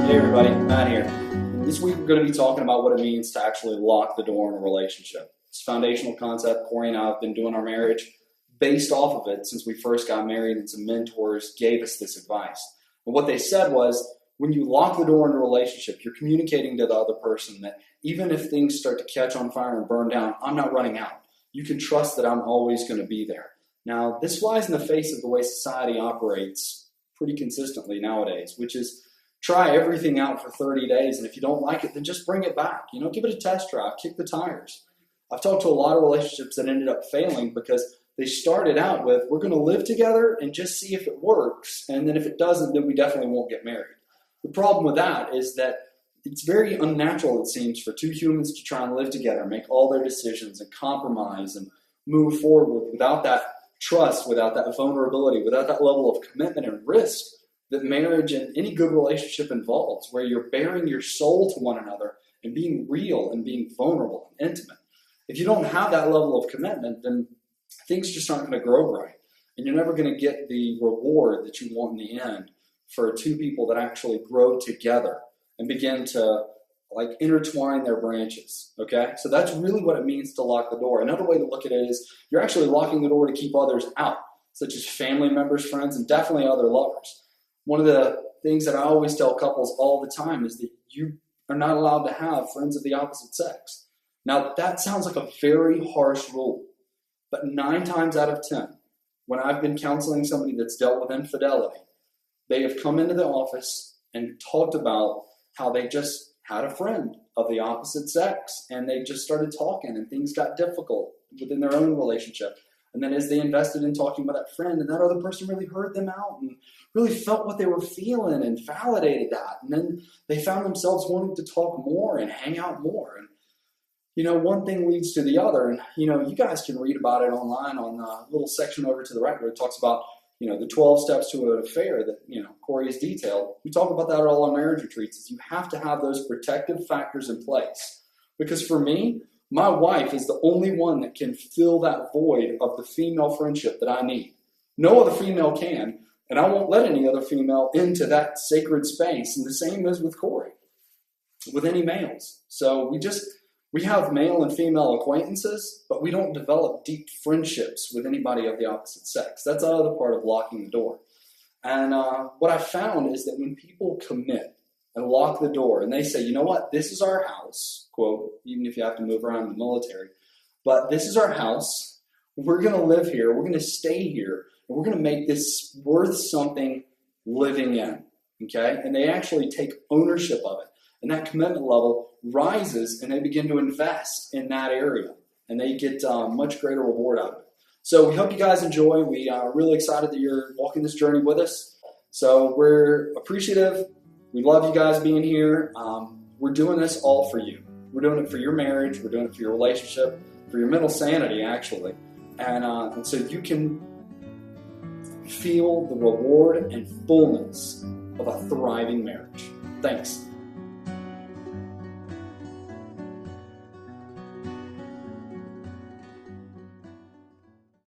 Hey everybody, Matt here. This week we're going to be talking about what it means to actually lock the door in a relationship. It's a foundational concept. Corey and I have been doing our marriage based off of it since we first got married, and some mentors gave us this advice. And what they said was, when you lock the door in a relationship, you're communicating to the other person that even if things start to catch on fire and burn down, I'm not running out. You can trust that I'm always going to be there. Now, this flies in the face of the way society operates pretty consistently nowadays, which is try everything out for 30 days, and if you don't like it, then just bring it back. Give it a test drive, kick the tires. I've talked to a lot of relationships that ended up failing because they started out with, we're going to live together and just see if it works, and then if it doesn't, then we definitely won't get married. The problem with that is that it's very unnatural, it seems, for two humans to try and live together, make all their decisions and compromise and move forward without that trust, without that vulnerability, without that level of commitment and risk that marriage and any good relationship involves, where you're bearing your soul to one another and being real and being vulnerable and intimate. If you don't have that level of commitment, then things just aren't going to grow right. And you're never going to get the reward that you want in the end for two people that actually grow together and begin to intertwine their branches, okay? So that's really what it means to lock the door. Another way to look at it is you're actually locking the door to keep others out, such as family members, friends, and definitely other lovers. One of the things that I always tell couples all the time is that you are not allowed to have friends of the opposite sex. Now, that sounds like a very harsh rule, but 9 times out of 10, when I've been counseling somebody that's dealt with infidelity, they have come into the office and talked about how they just had a friend of the opposite sex, and they just started talking, and things got difficult within their own relationship. And then as they invested in talking about that friend, and that other person really heard them out and really felt what they were feeling and validated that. And then they found themselves wanting to talk more and hang out more. And, one thing leads to the other. And, you guys can read about it online on the little section over to the right where it talks about, the 12 steps to an affair that, Corey has detailed. We talk about that at all our marriage retreats. Is you have to have those protective factors in place. Because for me, my wife is the only one that can fill that void of the female friendship that I need. No other female can, and I won't let any other female into that sacred space. And the same is with Corey, with any males. So we have male and female acquaintances, but we don't develop deep friendships with anybody of the opposite sex. That's another part of locking the door. And what I found is that when people commit and lock the door, and they say, you know what, this is our house, quote, even if you have to move around in the military, but this is our house, we're going to live here, we're going to stay here, and we're going to make this worth something living in, okay? And they actually take ownership of it, and that commitment level rises, and they begin to invest in that area, and they get much greater reward out of it. So we hope you guys enjoy. We are really excited that you're walking this journey with us. So we're appreciative. We love you guys being here. We're doing this all for you. We're doing it for your marriage. We're doing it for your relationship, for your mental sanity, actually. And so you can feel the reward and fullness of a thriving marriage. Thanks.